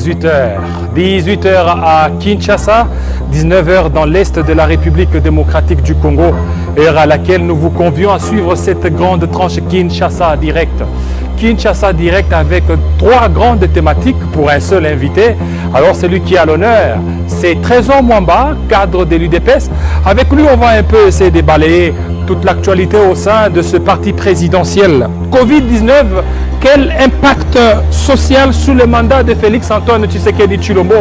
18h. 18h à Kinshasa, 19h dans l'est de la République démocratique du Congo, heure à laquelle nous vous convions à suivre cette grande tranche Kinshasa Direct. Kinshasa Direct avec 3 grandes thématiques pour un seul invité. Alors celui qui a l'honneur, c'est Trésor Mwamba, cadre de l'UDPS. Avec lui, on va un peu essayer de balayer toute l'actualité au sein de ce parti présidentiel. Covid-19, quel impact social sous le mandat de Félix-Antoine Tshisekedi Tshilombo?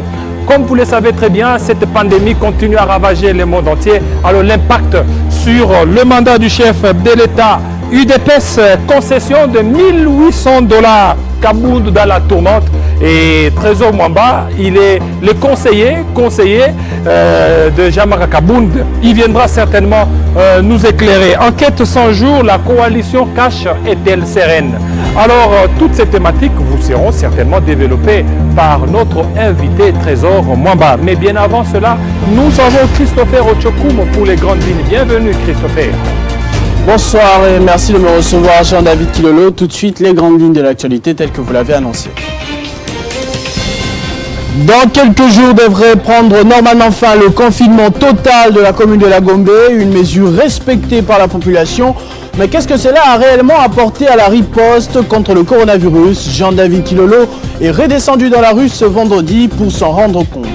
Comme vous le savez très bien, cette pandémie continue à ravager le monde entier. Alors l'impact sur le mandat du chef de l'État, UDPS, concession de $1 800, Kabound dans la tourmente. Et Trésor Mwamba, il est le conseiller de Jean-Marc Kabound. Il viendra certainement nous éclairer. Enquête 100 jours, la coalition cash est-elle sereine? Alors, toutes ces thématiques vous seront certainement développées par notre invité Trésor Mwamba. Mais bien avant cela, nous avons Christopher Ochokoum pour les grandes lignes. Bienvenue Christopher. Bonsoir et merci de me recevoir, Jean-David Kilolo. Tout de suite, les grandes lignes de l'actualité telles que vous l'avez annoncé. Dans quelques jours devrait prendre normalement fin le confinement total de la commune de La Gombe, une mesure respectée par la population. Mais qu'est-ce que cela a réellement apporté à la riposte contre le coronavirus? Jean-David Kilolo est redescendu dans la rue ce vendredi pour s'en rendre compte.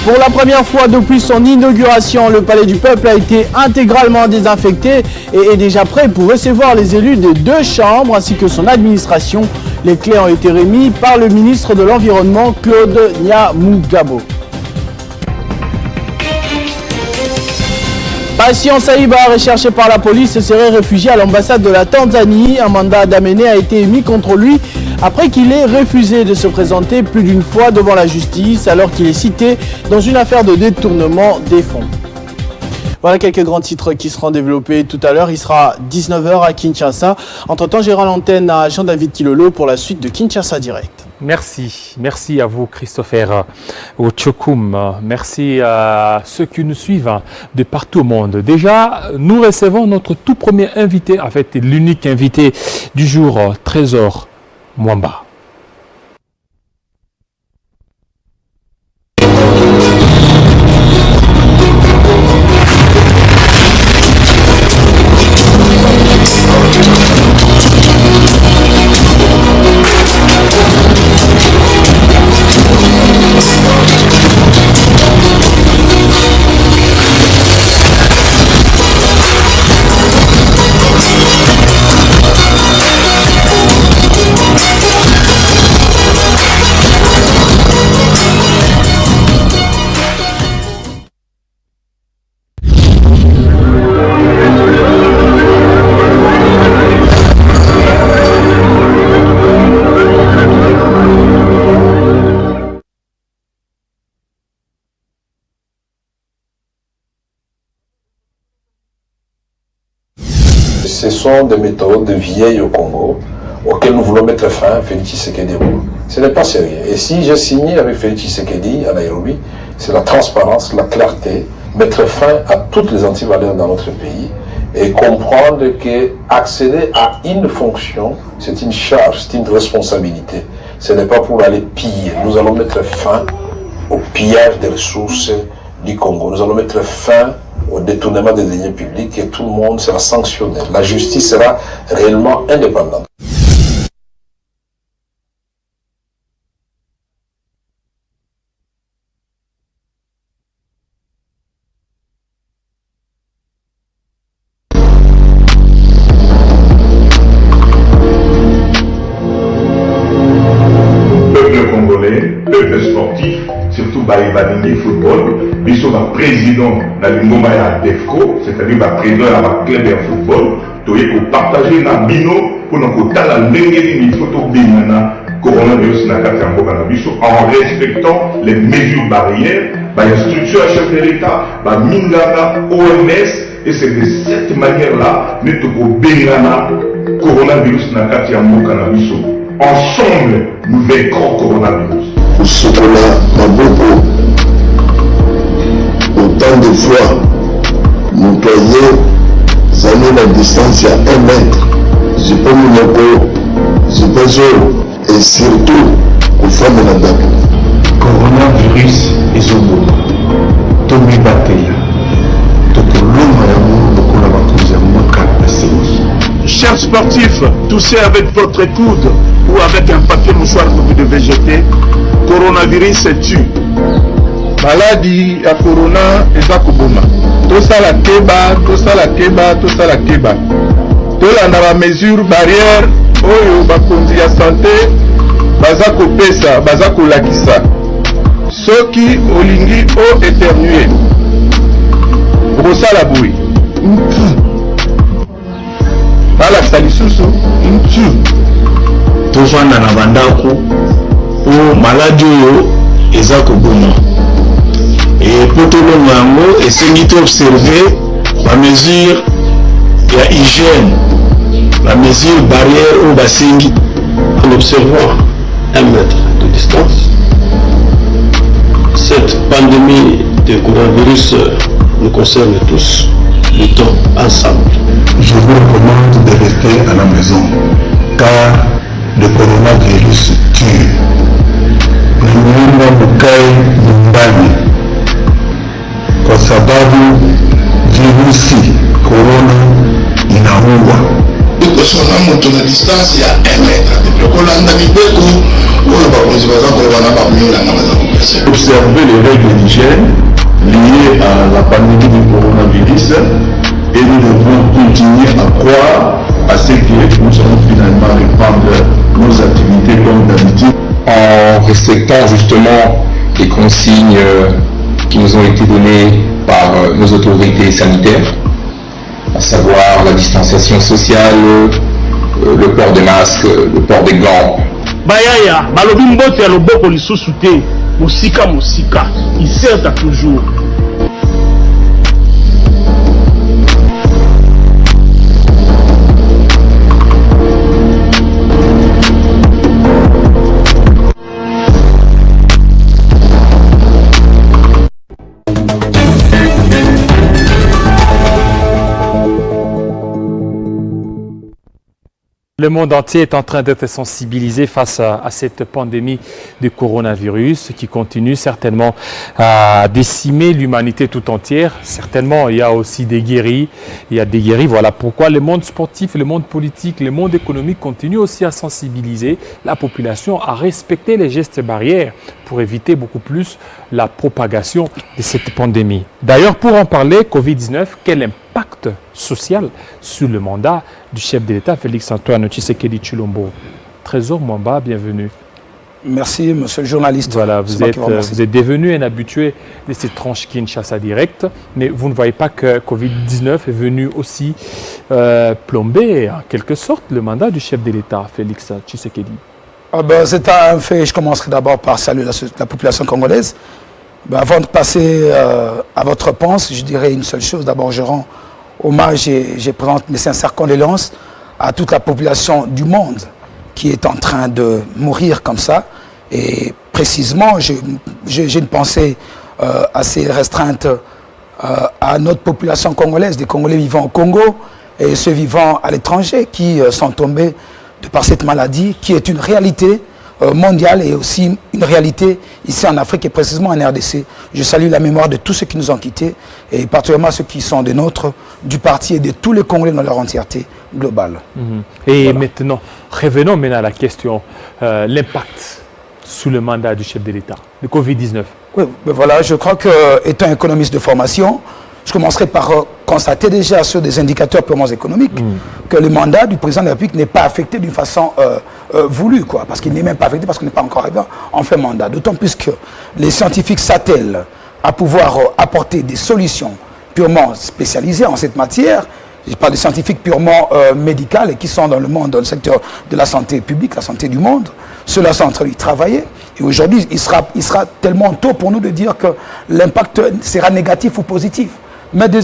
Pour la première fois depuis son inauguration, le Palais du Peuple a été intégralement désinfecté et est déjà prêt pour recevoir les élus des 2 chambres ainsi que son administration. Les clés ont été remises par le ministre de l'Environnement, Claude Nyamugabo. Patient Saïba, recherché par la police, serait réfugié à l'ambassade de la Tanzanie. Un mandat d'amener a été émis contre lui après qu'il ait refusé de se présenter plus d'une fois devant la justice alors qu'il est cité dans une affaire de détournement des fonds. Voilà quelques grands titres qui seront développés tout à l'heure. Il sera 19h à Kinshasa. Entre-temps, j'ai rendu l'antenne à Jean-David Kilolo pour la suite de Kinshasa Direct. Merci à vous Christopher Ochokoum. Merci à ceux qui nous suivent de partout au monde. Déjà, nous recevons notre tout premier invité, en fait l'unique invité du jour, Trésor Mwamba. Ce sont des méthodes vieilles au Congo auxquelles nous voulons mettre fin. Félix Tshisekedi. Ce n'est pas sérieux. Et si j'ai signé avec Félix Tshisekedi à Nairobi, c'est la transparence, la clarté, mettre fin à toutes les antivaleurs dans notre pays et comprendre qu'accéder à une fonction, c'est une charge, c'est une responsabilité. Ce n'est pas pour aller piller. Nous allons mettre fin au pillage des ressources du Congo. Nous allons mettre fin au détournement des deniers publics et tout le monde sera sanctionné. La justice sera réellement indépendante. Peuple congolais, peuple sportif, surtout Baïbadini football, ils sont le président de l'Ingoma DEFCO, c'est-à-dire le président de la club de football, pour partager la bino pour nous faire la il faut coronavirus en respectant les mesures barrières, la structure à chef de l'État, la Mingana, OMS, et c'est de cette manière-là que nous avons le coronavirus dans le cannabis. Ensemble, nous vaincrons le coronavirus. Autant de fois, nous payons la distance à 1 mètre. Je peux nous je pense et surtout aux femmes de la dame. Coronavirus ezoboma tomibatela tokolonga yango lokola bakonzi ya mboka basengi. Chers sportifs, toussez avec votre coude ou avec un papier mouchoir que vous devez jeter. Coronavirus tue. Maladie ya corona eza koboma. Tosala keba, tosala keba, tosala keba. Tolanda ba mesure barrière oyo bakonzi ya santé baza kopesa, baza kolakisa. Soki olingi o éternuer. Okosala boye. balakisa lisusu tovanda na bandako o maladi oyo eza koboma e po tolonga yango esengi toobserve bamesure ya hygiène bamesure barrière oyo basengi en observant 1 mètre de distance. Cette pandémie de coronavirus nous concerne tous, luttons ensemble. Je vous recommande de rester à la maison car le coronavirus tue. Namuomba mkae nyumbani kwa sababu virusi corona inaua. Ikosona moto na distance ya 1 mètre. Lokolanda mibeko oyo bakonzi baza kolobana bamiola na baza kopesa. Observer les règles d'hygiène liées à la pandémie du coronavirus et nous devons continuer à croire à ce que nous allons finalement reprendre nos activités comme d'habitude. En respectant justement les consignes qui nous ont été données par nos autorités sanitaires, à savoir la distanciation sociale, le port des masques, le port des gants. Bayaya, balobi mbote ya loboko lisusu te, mosika mosika, iserta toujours. Le monde entier est en train d'être sensibilisé face à cette pandémie de coronavirus qui continue certainement à décimer l'humanité tout entière. Certainement, il y a aussi des guéris. Il y a des guéris. Voilà pourquoi le monde sportif, le monde politique, le monde économique continue aussi à sensibiliser la population à respecter les gestes barrières pour éviter beaucoup plus la propagation de cette pandémie. D'ailleurs, pour en parler, Covid-19, quel impact social sur le mandat du chef de l'État, Félix-Antoine Tshisekedi Tshilombo. Trésor Mwamba, bienvenue. Merci, monsieur le journaliste. Voilà, vous êtes devenu un habitué de cette tranche Kinshasa Direct, mais vous ne voyez pas que Covid-19 est venu aussi plomber, en quelque sorte, le mandat du chef de l'État, Félix Tshisekedi. C'est un fait. Je commencerai d'abord par saluer la population congolaise. Avant de passer à votre réponse, je dirais une seule chose. D'abord, je rends hommage et je présente mes sincères condoléances à toute la population du monde qui est en train de mourir comme ça. Et précisément, j'ai une pensée assez restreinte à notre population congolaise, des Congolais vivant au Congo et ceux vivant à l'étranger qui sont tombés de par cette maladie, qui est une réalité mondiale et aussi une réalité ici en Afrique et précisément en RDC. Je salue la mémoire de tous ceux qui nous ont quittés et particulièrement ceux qui sont des nôtres, du parti et de tous les Congolais dans leur entièreté globale. Et voilà. Maintenant, revenons maintenant à la question, l'impact sous le mandat du chef de l'État, le Covid-19. Oui, mais voilà, je crois que étant économiste de formation, je commencerai par constater déjà sur des indicateurs purement économiques que le mandat du président de la République n'est pas affecté d'une façon voulue, quoi, parce qu'il n'est même pas affecté parce qu'on n'est pas encore arrivé en fin mandat. D'autant plus que les scientifiques s'attellent à pouvoir apporter des solutions purement spécialisées en cette matière. Je parle des scientifiques purement médicales et qui sont dans le monde, dans le secteur de la santé publique, la santé du monde. Ceux-là sont en train de travailler. Et aujourd'hui, il sera tellement tôt pour nous de dire que l'impact sera négatif ou positif. Mais de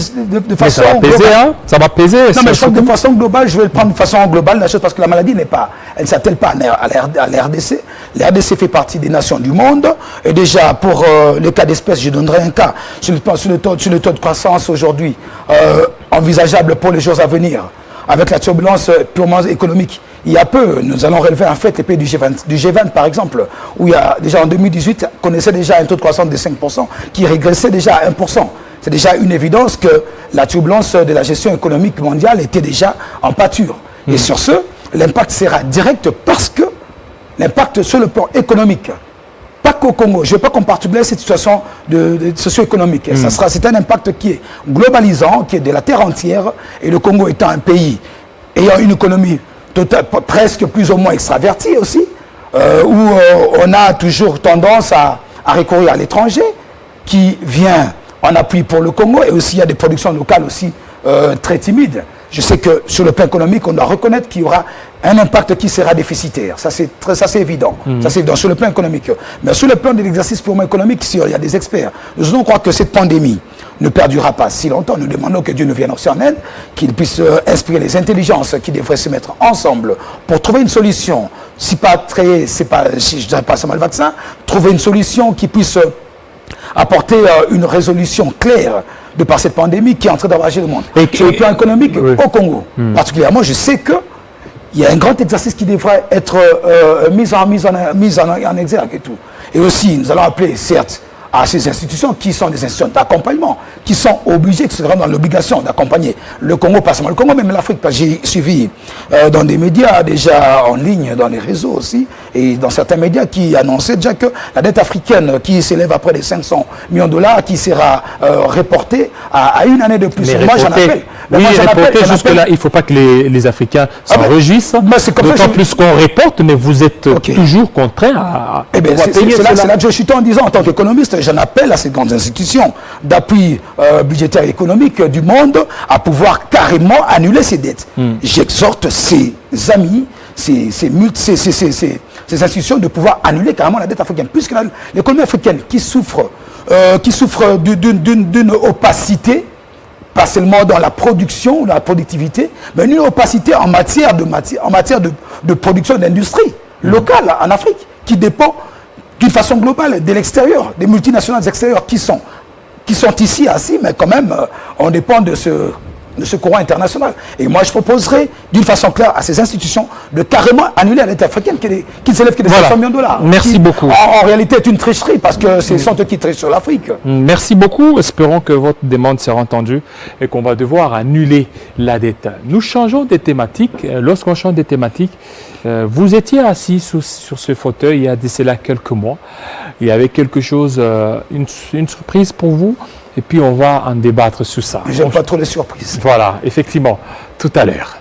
façon ça va peser, globale, hein? Ça va peser. Non, mais je crois que de façon globale, je vais le prendre de façon globale la chose parce que la maladie elle ne s'attelle pas à l'RDC. L'RDC fait partie des nations du monde. Et déjà, pour le cas d'espèce, je donnerai un cas sur le taux de croissance aujourd'hui envisageable pour les jours à venir, avec la turbulence purement économique il y a peu, nous allons relever en fait les pays du G20 par exemple, où il y a déjà en 2018, connaissait déjà un taux de croissance de 5% qui régressait déjà à 1%. C'est déjà une évidence que la turbulence de la gestion économique mondiale était déjà en pâture. Et sur ce, l'impact sera direct parce que l'impact sur le plan économique, pas qu'au Congo, je ne veux pas qu'on particulier cette situation de socio-économique. C'est un impact qui est globalisant, qui est de la terre entière, et le Congo étant un pays ayant une économie presque plus ou moins extravertie aussi, où on a toujours tendance à recourir à l'étranger, qui vient en appui pour le Congo, et aussi il y a des productions locales aussi très timides. Je sais que sur le plan économique, on doit reconnaître qu'il y aura un impact qui sera déficitaire. Ça, c'est évident. Ça, c'est évident sur le plan économique. Mais sur le plan de l'exercice purement économique, il y a des experts. Nous allons croire que cette pandémie ne perdurera pas si longtemps. Nous demandons que Dieu nous vienne aussi en aide, qu'il puisse inspirer les intelligences qui devraient se mettre ensemble pour trouver une solution. Je ne dirais pas seulement le vaccin, trouver une solution qui puisse apporter une résolution claire de par cette pandémie qui est en train d'enrager le monde. Sur le plan économique, au Congo, particulièrement, je sais qu'il y a un grand exercice qui devrait être mis en exergue et tout. Et aussi, nous allons appeler, certes, à ces institutions qui sont des institutions d'accompagnement, qui sont obligées, qui sont vraiment dans l'obligation d'accompagner le Congo, pas seulement le Congo, mais même l'Afrique. J'ai suivi dans des médias déjà en ligne, dans les réseaux aussi, et dans certains médias qui annonçaient déjà que la dette africaine qui s'élève à près de 500 millions de dollars, qui sera reportée à une année de plus. Mais moi, j'en appelle. Oui, reporter jusque-là, il ne faut pas que les Africains s'en réjouissent. D'autant plus qu'on reporte, mais vous êtes toujours contraint à payer cela. C'est là que je suis en disant, en tant qu'économiste, j'en appelle à ces grandes institutions d'appui budgétaire et économique du monde à pouvoir carrément annuler ces dettes. J'exhorte ces amis, ces institutions de pouvoir annuler carrément la dette africaine. Puisque l'économie africaine qui souffre d'une opacité, pas seulement dans la production ou la productivité, mais une opacité en matière de production d'industrie locale en Afrique, qui dépend d'une façon globale de l'extérieur, des multinationales extérieures qui sont ici assis, mais quand même, on dépend de ce courant international. Et moi, je proposerai d'une façon claire à ces institutions de carrément annuler la dette africaine qui ne s'élève que de 500 millions de dollars. Merci beaucoup. En réalité, est une tricherie parce que ce sont eux qui trichent sur l'Afrique. Merci beaucoup. Espérons que votre demande sera entendue et qu'on va devoir annuler la dette. Nous changeons des thématiques. Lorsqu'on change des thématiques, vous étiez assis sur ce fauteuil il y a de cela quelques mois. Il y avait quelque chose, une surprise pour vous. Et puis on va en débattre sur ça. J'aime pas trop les surprises. Voilà, effectivement, tout à l'heure.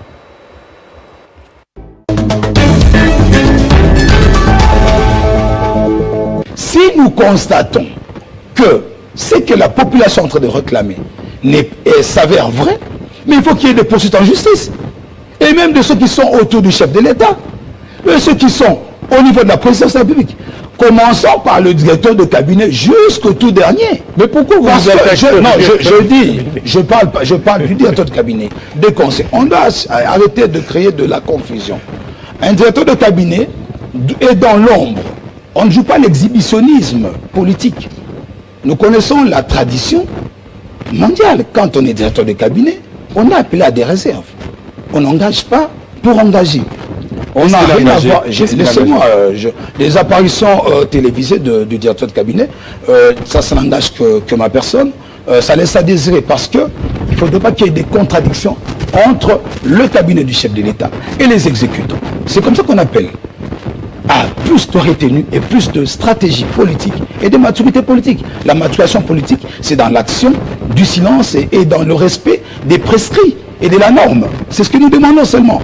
Si nous constatons que ce que la population est en train de réclamer s'avère vrai, mais il faut qu'il y ait des poursuites en justice. Et même de ceux qui sont autour du chef de l'État, et ceux qui sont au niveau de la présidence de la République. Commençons par le directeur de cabinet jusqu'au tout dernier. Mais pourquoi vous je parle du directeur de cabinet, des conseils. On doit arrêter de créer de la confusion. Un directeur de cabinet est dans l'ombre. On ne joue pas l'exhibitionnisme politique. Nous connaissons la tradition mondiale. Quand on est directeur de cabinet, on est appelé à des réserves. On n'engage pas pour engager. On n'a rien à voir. Laissez-moi, les apparitions télévisées du directeur de cabinet, ça n'engage que ma personne. Ça laisse à désirer parce qu'il ne faudrait pas qu'il y ait des contradictions entre le cabinet du chef de l'État et les exécutants. C'est comme ça qu'on appelle à plus de retenue et plus de stratégie politique et de maturité politique. La maturation politique, c'est dans l'action, du silence et dans le respect des prescrits et de la norme. C'est ce que nous demandons seulement.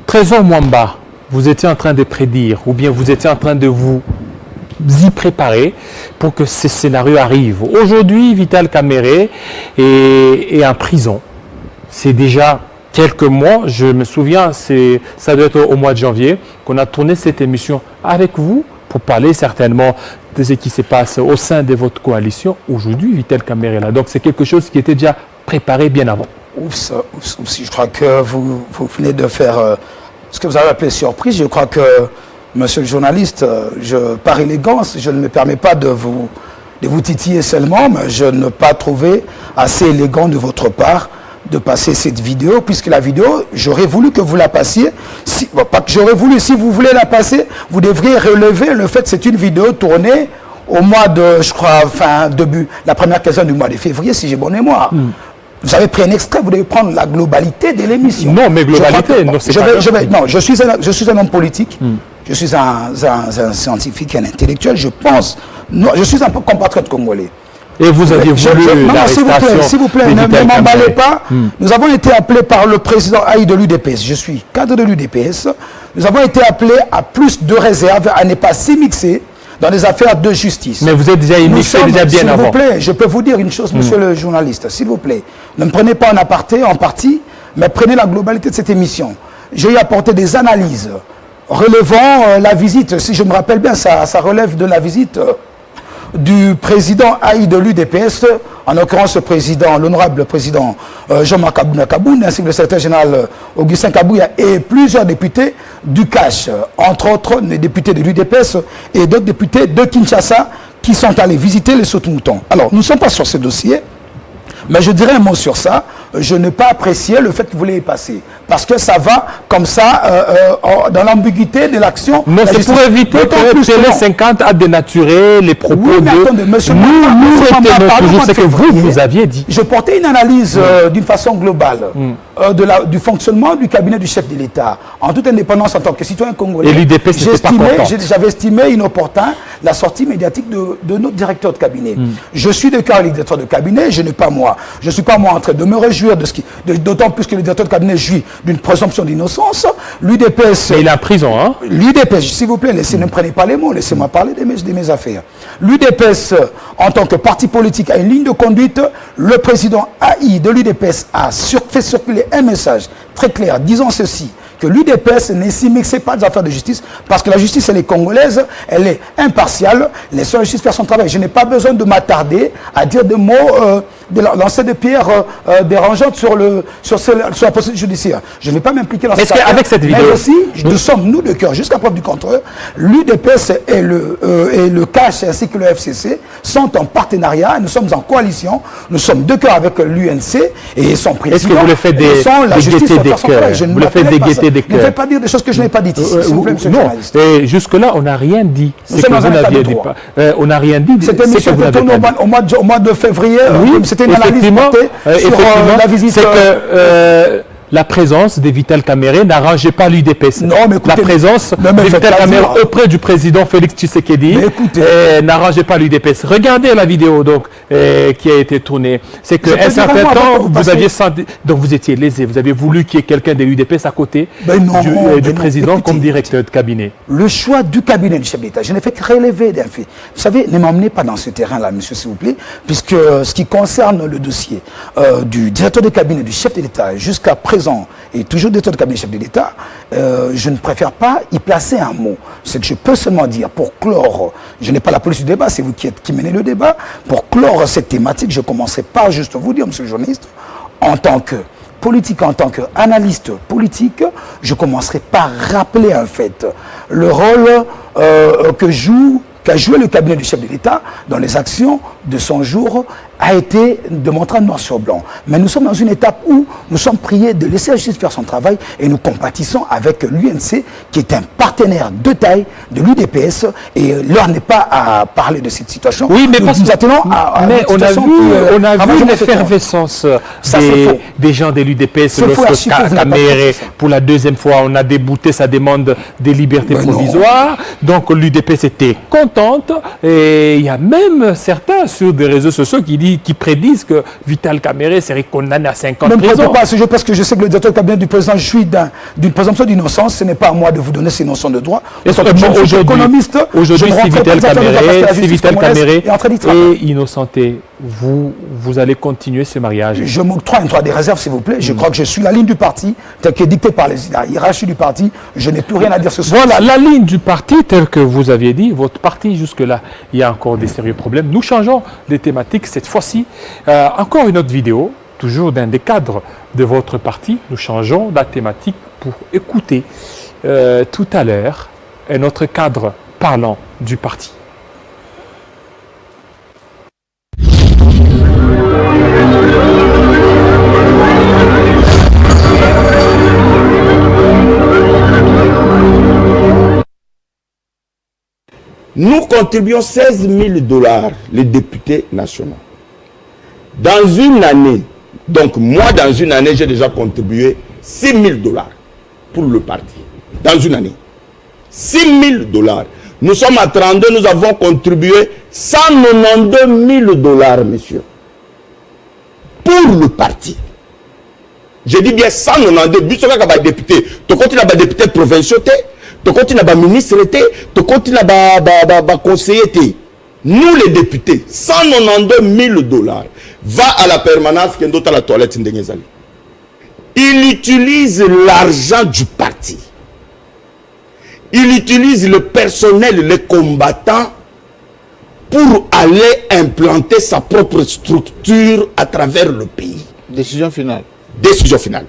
Trésor Mwamba, vous étiez en train de prédire, ou bien vous étiez en train de vous y préparer pour que ces scénarios arrivent. Aujourd'hui, Vital Kamerhe est en prison. C'est déjà quelques mois, je me souviens, ça doit être au mois de janvier, qu'on a tourné cette émission avec vous pour parler certainement de ce qui se passe au sein de votre coalition. Aujourd'hui, Vital Kamerhe est là. Donc c'est quelque chose qui était déjà préparé bien avant. Oups, je crois que vous venez de faire ce que vous avez appelé surprise. Je crois que, monsieur le journaliste, par élégance, je ne me permets pas de vous de vous titiller seulement, mais je n'ai pas trouvé assez élégant de votre part de passer cette vidéo, puisque la vidéo, j'aurais voulu que vous la passiez. Pas que j'aurais voulu, si vous voulez la passer, vous devriez relever le fait que c'est une vidéo tournée au mois de, je crois, la première quinzaine du mois de février, si j'ai bonne mémoire. Vous avez pris un extrait, vous devez prendre la globalité de l'émission. Non, mais globalité, je suis un homme politique, je suis un scientifique et un intellectuel, je pense, je suis un compatriote congolais. Et vous aviez voulu l'arrestation. S'il vous plaît, ne m'emballez pas. Nous avons été appelés par le président Haï de l'UDPS. Je suis cadre de l'UDPS. Nous avons été appelés à plus de réserve, à ne pas s'immiscer dans les affaires de justice. Mais vous êtes déjà immixé déjà bien avant. S'il vous plaît, je peux vous dire une chose, monsieur le journaliste. S'il vous plaît, ne me prenez pas en aparté, en partie, mais prenez la globalité de cette émission. J'ai y apporté des analyses relevant la visite, si je me rappelle bien, ça relève de la visite du président Haï de l'UDPS, en l'occurrence l'honorable président Jean-Marc Kaboun, ainsi que le secrétaire général Augustin Kabouya et plusieurs députés du CACH, entre autres les députés de l'UDPS et d'autres députés de Kinshasa qui sont allés visiter les sautes-moutons. Alors, nous ne sommes pas sur ce dossier, mais je dirais un mot sur ça. Je n'ai pas apprécié le fait que vous l'ayez passé. Parce que ça va comme ça, dans l'ambiguïté de l'action. Mais c'est pour éviter que Télé 50 a dénaturé les propos de... Attendez, monsieur, nous retenons toujours ce que vous aviez dit. Je portais une analyse d'une façon globale du fonctionnement du cabinet du chef de l'État, en toute indépendance en tant que citoyen congolais. Et l'UDPS n'était pas content. J'avais estimé inopportun la sortie médiatique de notre directeur de cabinet. Je suis de cœur avec le directeur de cabinet, je ne suis pas moi en train de me réjouir de ce qui... D'autant plus que le directeur de cabinet jouit d'une présomption d'innocence. L'UDPS... Mais il est en prison, hein? L'UDPS, s'il vous plaît, ne me prenez pas les mots, laissez-moi parler de mes affaires. L'UDPS, en tant que parti politique, a une ligne de conduite. Le président Haï de l'UDPS a fait circuler un message très clair disant ceci, que l'UDPS ne s'y mixait pas des affaires de justice, parce que la justice, elle est congolaise, elle est impartiale, laissons la justice faire son travail. Je n'ai pas besoin de m'attarder à dire des mots, de lancer des pierres dérangeantes sur la procédure judiciaire. Je ne vais pas m'impliquer dans cette affaire. Avec cette vidéo... Mais aussi, nous sommes, nous de cœur, jusqu'à preuve du contraire, l'UDPS et le CACH ainsi que le FCC sont en partenariat, nous sommes en coalition, nous sommes de cœur avec l'UNC et son président. Est-ce que vous le faites dégaîter des cœurs? Vous le faites dégaiter des cœurs? Ne faites pas dire des choses que je n'ai pas dites ici, s'il vous plaît, monsieur le journaliste. Et jusque-là, on n'a rien dit. Nous sommes dans un état de droit. On n'a rien dit. Cette émission était tournée au mois de février. Oui, c'était une analyse portée sur la visite. C'est que la présence de Vital Kamerhe n'arrangeait pas l'UDPS. La présence de Vital Kamerhe auprès du président Félix Tshisekedi n'arrangeait pas l'UDPS. Regardez la vidéo donc, qui a été tournée. C'est qu'un certain temps, vous aviez senti... Donc vous étiez lésé, vous avez voulu qu'il y ait quelqu'un de l'UDPS à côté du président comme directeur de cabinet. Le choix du cabinet du chef d'État, je n'ai fait que relever d'un fait. Vous savez, ne m'emmenez pas dans ce terrain-là, monsieur, s'il vous plaît, puisque ce qui concerne le dossier du directeur de cabinet du chef de l'État jusqu'à présent, et toujours directeur de cabinet chef de l'État, je ne préfère pas y placer un mot. Ce que je peux seulement dire, pour clore, je n'ai pas la police du débat, c'est vous qui menez le débat, pour clore cette thématique, je commencerai par juste vous dire, monsieur le journaliste, en tant que politique, en tant qu'analyste politique, je commencerai par rappeler en fait le rôle qu'a joué le cabinet du chef de l'État dans les actions de son jour a été de montrer noir sur blanc. Mais nous sommes dans une étape où nous sommes priés de laisser la justice faire son travail et nous compatissons avec l'UNC qui est un partenaire de taille de l'UDPS et l'heure n'est pas à parler de cette situation. Oui, mais nous attendons mais on a vu l'effervescence des gens de l'UDPS lorsque Kamerhe, pour la deuxième fois, on a débouté sa demande de liberté provisoire. Donc l'UDPS était contente et il y a même certains sur des réseaux sociaux qui prédisent que Vital Kamerhe serait condamné à 5 ans de prison. Ne pas parce que je sais que le directeur de cabinet du président jouit d'une présomption d'innocence. Ce n'est pas à moi de vous donner ces notions de droit. Aujourd'hui, si Vital Kamerhe est innocenté, vous allez continuer ce mariage? Je m'octroie un droit des réserves, s'il vous plaît. Je crois que je suis la ligne du parti, telle qu'elle est dictée par la hiérarchie du parti. Je n'ai plus rien à dire ce soir. Voilà, la ligne du parti, telle que vous aviez dit, votre parti, jusque-là, il y a encore des sérieux problèmes. Nous changeons de thématique cette fois-ci. Encore une autre vidéo, toujours d'un des cadres de votre parti. Nous changeons la thématique pour écouter tout à l'heure un autre cadre parlant du parti. Nous contribuons 16 000 $, les députés nationaux. Dans une année, donc moi dans une année, j'ai déjà contribué 6 000 $ pour le parti. Dans une année. 6 000 $. Nous sommes à 32, nous avons contribué 192 000 $, messieurs. Pour le parti. Je dis bien 192, bis sur les députés. Tu continues à être député provincial, tu continues à être ministre, tu continues à être conseiller. Nous les députés, 192 000 $. Va à la permanence, qui est à la toilette. Il utilise l'argent du parti. Il utilise le personnel, les combattants, pour aller implanter sa propre structure à travers le pays. Décision finale. Décision finale.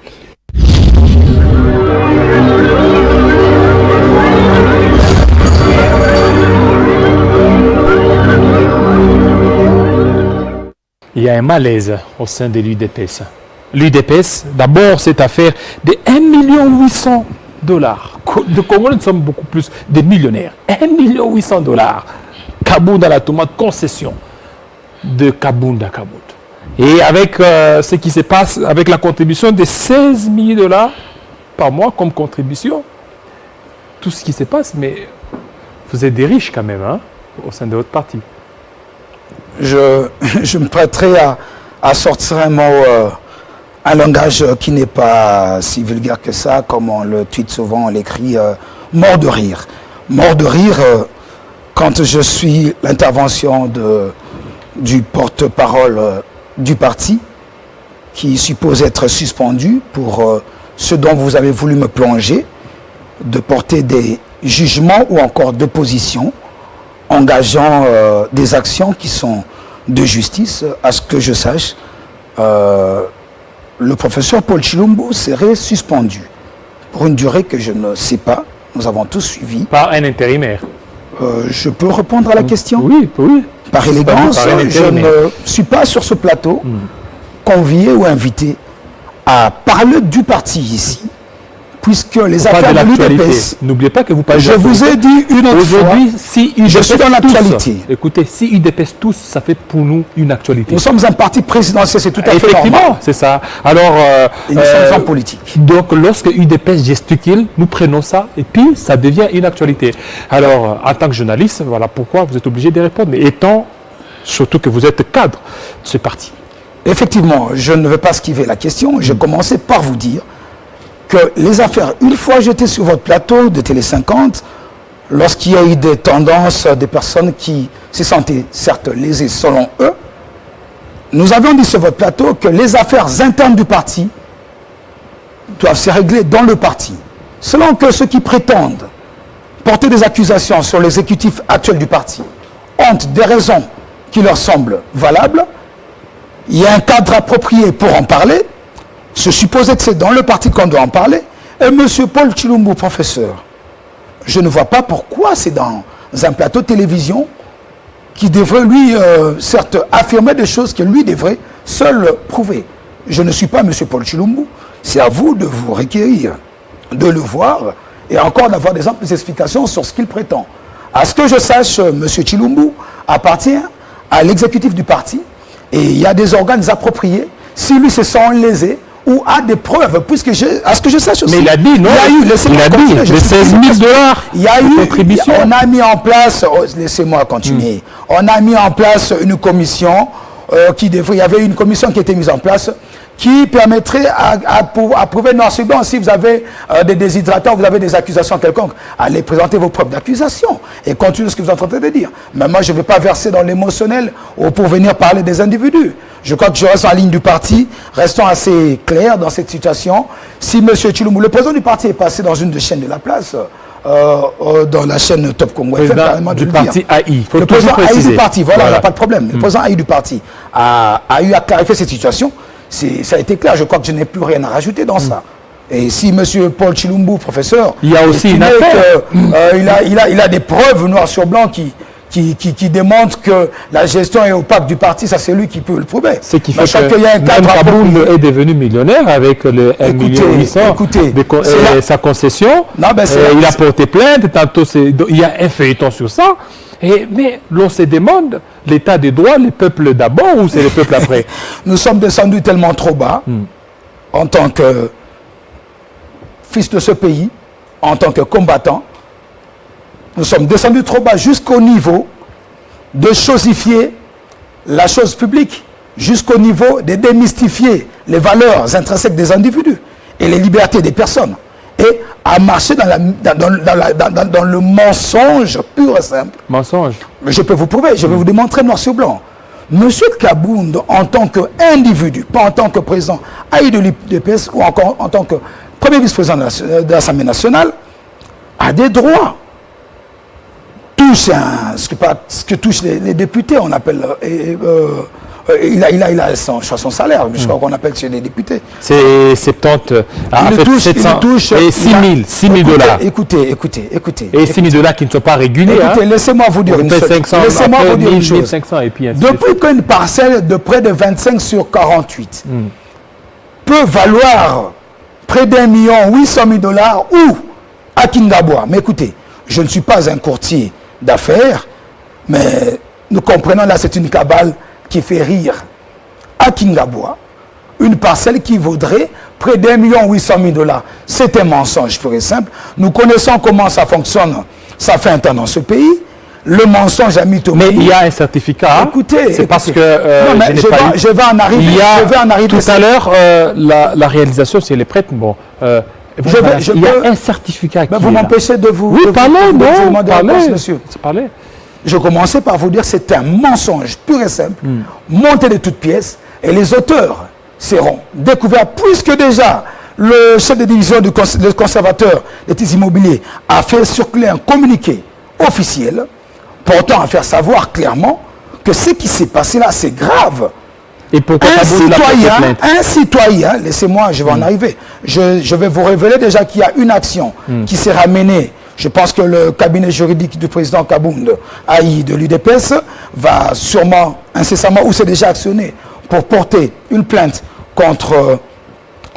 Il y a un malaise au sein de l'UDPS. L'UDPS, d'abord, cette affaire de 1 800 000 $. De Congolais, nous sommes beaucoup plus des millionnaires. 1 800 000 $. Kabounda la tomate, concession de Kabounda Kabout. Et avec ce qui se passe, avec la contribution de 16 000 $ par mois comme contribution, tout ce qui se passe, mais vous êtes des riches quand même, hein, au sein de votre parti. Je me prêterai à sortir un mot, un langage qui n'est pas si vulgaire que ça, comme on le tweet souvent, on l'écrit, mort de rire. Mort de rire quand je suis l'intervention du porte-parole du parti, qui suppose être suspendu pour ce dont vous avez voulu me plonger, de porter des jugements ou encore de positions engageant des actions qui sont de justice. À ce que je sache, le professeur Paul Tshilumbu serait suspendu pour une durée que je ne sais pas. Nous avons tous suivi. Par un intérimaire. Je peux répondre à la question? Oui, oui. Par élégance, je ne suis pas sur ce plateau convié ou invité à parler du parti ici, puisque les affaires de l'UDPS... N'oubliez pas que vous parlez de Je vous ai dit une autre fois, aujourd'hui, si je suis dans l'actualité. Écoutez, si UDPS tous, ça fait pour nous une actualité. Nous sommes un parti présidentiel, c'est tout à fait normal. Effectivement, c'est ça. Alors, et nous sommes en politique. Donc, lorsque UDPS gesticule, nous prenons ça et puis ça devient une actualité. Alors, en tant que journaliste, voilà pourquoi vous êtes obligé de répondre, mais étant surtout que vous êtes cadre de ce parti. Effectivement, je ne veux pas esquiver la question. Je commençais par vous dire que les affaires, une fois j'étais sur votre plateau de Télé 50, lorsqu'il y a eu des tendances, des personnes qui se sentaient certes lésées selon eux, nous avions dit sur votre plateau que les affaires internes du parti doivent se régler dans le parti. Selon que ceux qui prétendent porter des accusations sur l'exécutif actuel du parti ont des raisons qui leur semblent valables, il y a un cadre approprié pour en parler. Se supposait que c'est dans le parti qu'on doit en parler. Et M. Paul Tshilumbu, professeur, je ne vois pas pourquoi c'est dans un plateau de télévision qui devrait lui, certes, affirmer des choses que lui devrait seul prouver. Je ne suis pas M. Paul Tshilumbu. C'est à vous de vous requérir, de le voir et encore d'avoir des amples explications sur ce qu'il prétend. À ce que je sache, M. Tshilumbu appartient à l'exécutif du parti et il y a des organes appropriés. Si lui se sent lésé, ou a des preuves, puisque à ce que je sache aussi. Mais il a dit, non? Il a dit, les 16 000 $. Il y a eu, on a mis en place, laissez-moi continuer, on a mis en place une commission, il y avait une commission qui était mise en place, qui permettrait à prouver non seulement si vous avez des déshydratants, vous avez des accusations quelconques, allez présenter vos preuves d'accusation et continuez ce que vous êtes en train de dire. Mais moi, je ne vais pas verser dans l'émotionnel pour venir parler des individus. Je crois que je reste en ligne du parti, restons assez clairs dans cette situation. Si M. Tshilumbu, le président du parti, est passé dans une des chaînes de la place, dans la chaîne Top Congo FM, du parti AI. Le président AI du parti, voilà, il n'y a pas de problème. Le président AI du parti a eu à clarifier cette situation. Ça a été clair, je crois que je n'ai plus rien à rajouter dans ça. Et si M. Paul Tshilumbu, professeur, il y a aussi une affaire. Il a des preuves noir sur blanc qui démontrent que la gestion est opaque du parti, ça c'est lui qui peut le prouver. Ce qui fait que même Kabound est devenu millionnaire avec le 1 800 000 sa concession. Non, il a porté plainte, tantôt il y a un feuilleton sur ça. Mais l'on se demande, l'état des droits, les peuples d'abord ou c'est les peuples après? Nous sommes descendus tellement trop bas en tant que fils de ce pays, en tant que combattants. Nous sommes descendus trop bas jusqu'au niveau de chosifier la chose publique, jusqu'au niveau de démystifier les valeurs intrinsèques des individus et les libertés des personnes, et à marcher dans le mensonge pur et simple. Mensonge. Mais je peux vous prouver, je vais vous démontrer noir sur blanc. Monsieur Kabound, en tant qu'individu, pas en tant que président AI de l'UDPS ou encore en tant que premier vice-président de l'Assemblée nationale, a des droits. Touche ce que touchent les députés, on appelle... il a son salaire, je crois qu'on appelle chez les députés. C'est 70, il touche et 6 000 dollars. Écoutez. Et 6 000 dollars qui ne sont pas réguliers. Écoutez, laissez-moi vous dire une chose. Laissez-moi vous dire une chose. 1500 et puis depuis qu'une parcelle de près de 25 sur 48 peut valoir près d'1 800 000 dollars ou à Kingabwa. Mais écoutez, je ne suis pas un courtier d'affaires, mais nous comprenons là, c'est une cabale qui fait rire. À Kingabwa, une parcelle qui vaudrait près d'1 800 000 dollars. C'est un mensonge pur et simple. Nous connaissons comment ça fonctionne. Ça fait un temps dans ce pays. Le mensonge a mis tout. Mais il y a un certificat. Écoutez, c'est parce que je vais en arriver. Tout à l'heure, la réalisation, c'est les prêtres. Bon, il y a un certificat. Vous m'empêchez de vous. Oui, parlez, monsieur. Parlez. Je commençais par vous dire que c'est un mensonge pur et simple, monté de toutes pièces, et les auteurs seront découverts, puisque déjà le chef de division du conservateur des titres immobiliers a fait circuler un communiqué officiel portant à faire savoir clairement que ce qui s'est passé là, c'est grave. Et pourquoi un citoyen, laissez-moi, je vais en arriver, je vais vous révéler déjà qu'il y a une action qui s'est ramenée. Je pense que le cabinet juridique du président Kabound, AI de l'UDPS, va sûrement, incessamment, ou c'est déjà actionné, pour porter une plainte contre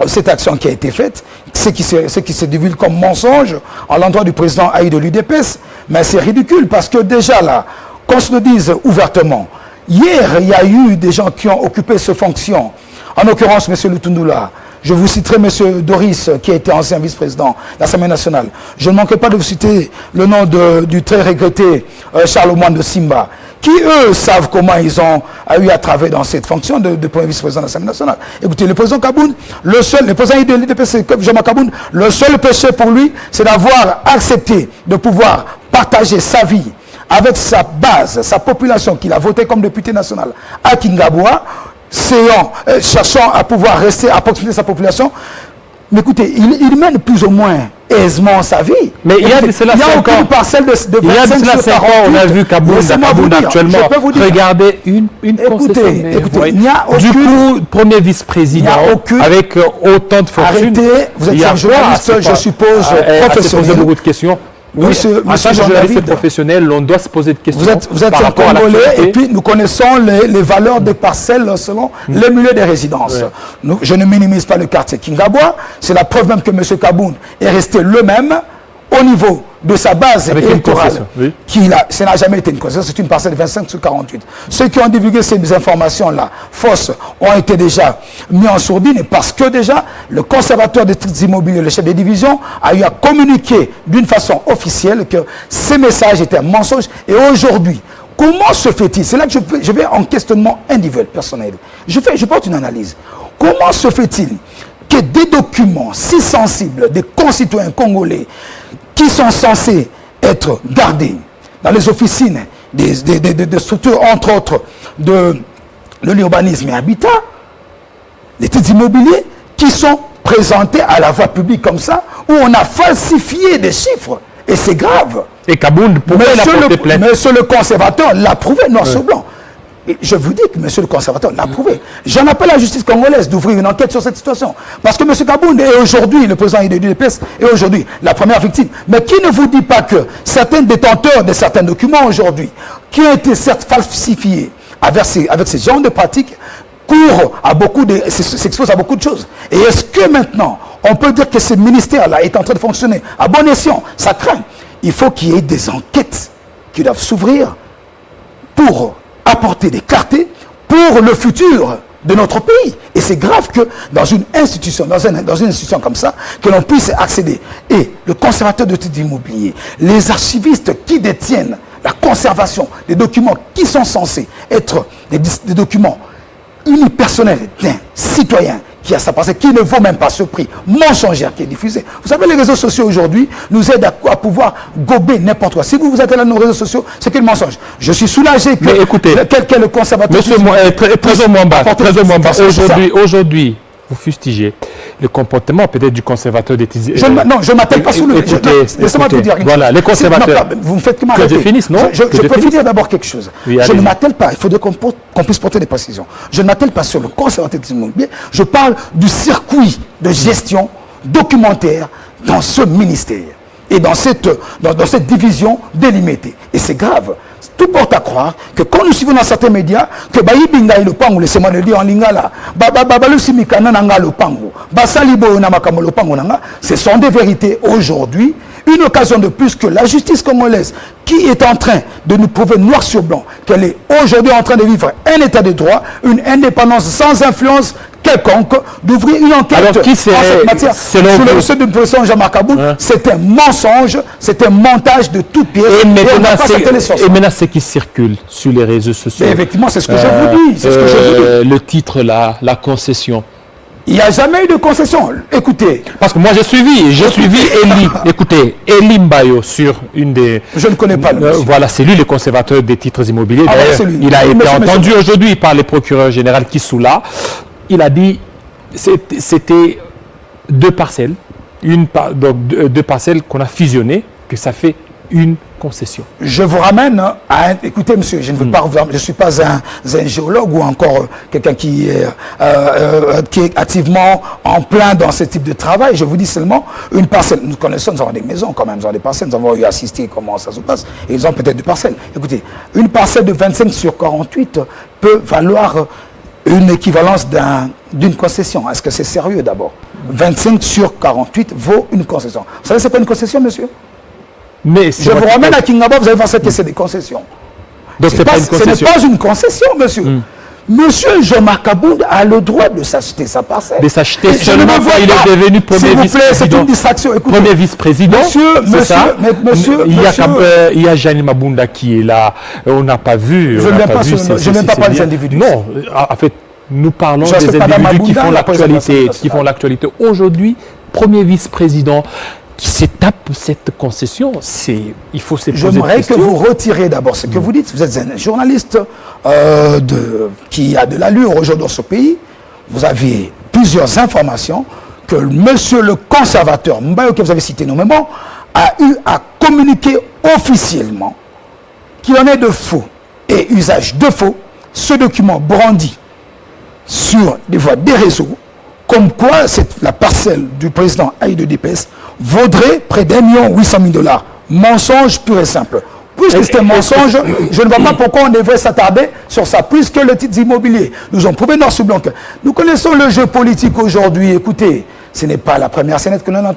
cette action qui a été faite, ce qui se divulgue comme mensonge à l'endroit du président AI de l'UDPS. Mais c'est ridicule parce que déjà là, qu'on se le dise ouvertement, hier, il y a eu des gens qui ont occupé ces fonctions, en l'occurrence M. Lutundula. Je vous citerai M. Doris, qui a été ancien vice-président de l'Assemblée nationale. Je ne manquerai pas de vous citer le nom du très regretté Charles Moine de Simba, qui, eux, savent comment ils ont eu à travailler dans cette fonction de premier vice-président de l'Assemblée nationale. Écoutez, le président Kabound, le président de l'UDPS, Jean-Marc Kabound, le seul péché pour lui, c'est d'avoir accepté de pouvoir partager sa vie avec sa base, sa population qu'il a voté comme député national à Kingabwa, cherchant à pouvoir rester à proximité de sa population. Mais écoutez, il mène plus ou moins aisément sa vie. Mais il y a de cela 5 ans. Parcelle de 25 il y a de cela 5 ans, on a vu Kabound actuellement. Regardez une concession. Écoutez, il n'y a aucune... Du coup, premier vice-président, avec autant de fortune. Arrêtez, vous êtes un journaliste, je suppose, professionnel. Poser beaucoup de questions. Oui, monsieur journaliste professionnel, on doit se poser des questions. Vous êtes un Congolais et puis nous connaissons les valeurs des parcelles selon les milieux des résidences. Ouais. Je ne minimise pas le quartier Kingabwa. C'est la preuve même que M. Kabound est resté le même au niveau de sa base électorale. Oui. Ça n'a jamais été une concession, c'est une parcelle de 25 sur 48. Ceux qui ont divulgué ces informations-là fausses ont été déjà mis en sourdine parce que déjà le conservateur des titres immobiliers, le chef des divisions, a eu à communiquer d'une façon officielle que ces messages étaient un mensonge. Et aujourd'hui, comment se fait-il? C'est là que je vais en questionnement individuel, personnel. Je porte une analyse. Comment se fait-il que des documents si sensibles des concitoyens congolais qui sont censés être gardés dans les officines des structures, entre autres, de l'urbanisme et habitat, les titres immobiliers, qui sont présentés à la voie publique comme ça, où on a falsifié des chiffres, et c'est grave. Et Kabound pourrait la porter plainte. Monsieur le conservateur l'a prouvé noir sur blanc. Et je vous dis que monsieur le conservateur l'a prouvé. J'en appelle à la justice congolaise d'ouvrir une enquête sur cette situation. Parce que monsieur Kabound est aujourd'hui, le président de l'UDPS, est aujourd'hui la première victime. Mais qui ne vous dit pas que certains détenteurs de certains documents aujourd'hui, qui ont été certes falsifiés avec ces genres de pratiques, s'exposent à beaucoup de choses. Et est-ce que maintenant, on peut dire que ce ministère-là est en train de fonctionner à bon escient? Ça craint. Il faut qu'il y ait des enquêtes qui doivent s'ouvrir pour apporter des clartés pour le futur de notre pays. Et c'est grave que dans une institution, dans une institution comme ça, que l'on puisse accéder. Et le conservateur de titres immobiliers, les archivistes qui détiennent la conservation des documents qui sont censés être des documents unipersonnels d'un citoyen qui a sa parcelle, qui ne vaut même pas ce prix mensongère qui est diffusé. Vous savez, les réseaux sociaux aujourd'hui nous aident à pouvoir gober n'importe quoi. Si vous êtes là dans nos réseaux sociaux, c'est quel mensonge. Je suis soulagé que... Mais écoutez, quel est le conservateur... Monsieur très aujourd'hui, vous fustigez le comportement peut-être du conservateur des titres. Non, je ne m'appelle pas sous le... Laissez-moi vous dire. Voilà, les conservateurs... Non, vous me faites que je finisse, non? Je peux finir d'abord quelque chose. Oui, je ne m'attelle pas, il faudrait qu'on puisse porter des précisions. Je ne m'attelle pas sur le conservateur des immobiliers, je parle du circuit de gestion documentaire dans ce ministère et dans cette division délimitée. Et c'est grave. Tout porte à croire que quand nous suivons dans certains médias, que Baïbinga le pango, laissez-moi le dire en lingala, ce sont des vérités aujourd'hui, une occasion de plus que la justice congolaise, qui est en train de nous prouver noir sur blanc qu'elle est aujourd'hui en train de vivre un état de droit, une indépendance sans influence quelconque, d'ouvrir une enquête. Alors, qui serait, en cette matière sur le dossier d'une président Jean-Marc Aboud, c'est un mensonge, c'est un montage de toutes pièces. Et maintenant, ce qui circule sur les réseaux sociaux. Mais effectivement, c'est ce que je vous dis. C'est ce que je vous dis. Le titre là, la concession. Il n'y a jamais eu de concession. Écoutez. Parce que moi j'ai suivi Eli. Écoutez, Eli Mbayo sur une des... Je ne connais pas le voilà, c'est lui le conservateur des titres immobiliers. Il a été entendu aujourd'hui par le procureur général Kissoula. Il a dit c'était deux parcelles. Deux parcelles qu'on a fusionnées, que ça fait une concession. Je vous ramène à... Écoutez, monsieur, je ne veux pas... Je ne suis pas un géologue ou encore quelqu'un qui est activement en plein dans ce type de travail. Je vous dis seulement une parcelle. Nous connaissons, nous avons des maisons quand même, nous avons des parcelles. Nous avons eu assisté comment ça se passe. Et ils ont peut-être des parcelles. Écoutez, une parcelle de 25 sur 48 peut valoir une équivalence d'une concession. Est-ce que c'est sérieux d'abord? 25 sur 48 vaut une concession. Vous savez, c'est pas une concession, monsieur? Mais je vous ramène à Kingaba, vous allez voir que c'est des concessions. Donc c'est pas une concession. Ce n'est pas une concession, monsieur. Monsieur Jean-Marc Aboud a le droit de s'acheter sa parcelle. De s'acheter seulement quand il est devenu premier vice-président. C'est une distraction. Écoutez, premier vice-président. Monsieur, il y a Jeanne Mabunda qui est là. On n'a pas vu. Je ne n'aime pas parler des individus. Non, en fait, nous parlons des individus qui font l'actualité. Aujourd'hui, premier vice-président qui se tape cette concession, il faut se poser des questions. J'aimerais que vous retiriez d'abord ce que vous dites. Vous êtes un journaliste qui a de l'allure aujourd'hui dans ce pays. Vous aviez plusieurs informations que monsieur le conservateur Mbayo, que vous avez cité nommément, a eu à communiquer officiellement qu'il en est de faux et usage de faux. Ce document brandi sur des voies des réseaux, comme quoi la parcelle du président Aïdou Dépès vaudrait près d'1 800 000 $. Mensonge pur et simple. Puisque c'est un mensonge, je ne vois pas pourquoi on devrait s'attarder sur ça. Puisque le titre immobilier, nous ont prouvé noir sur blanc que nous connaissons le jeu politique aujourd'hui. Écoutez, ce n'est pas la première scénette que l'on est en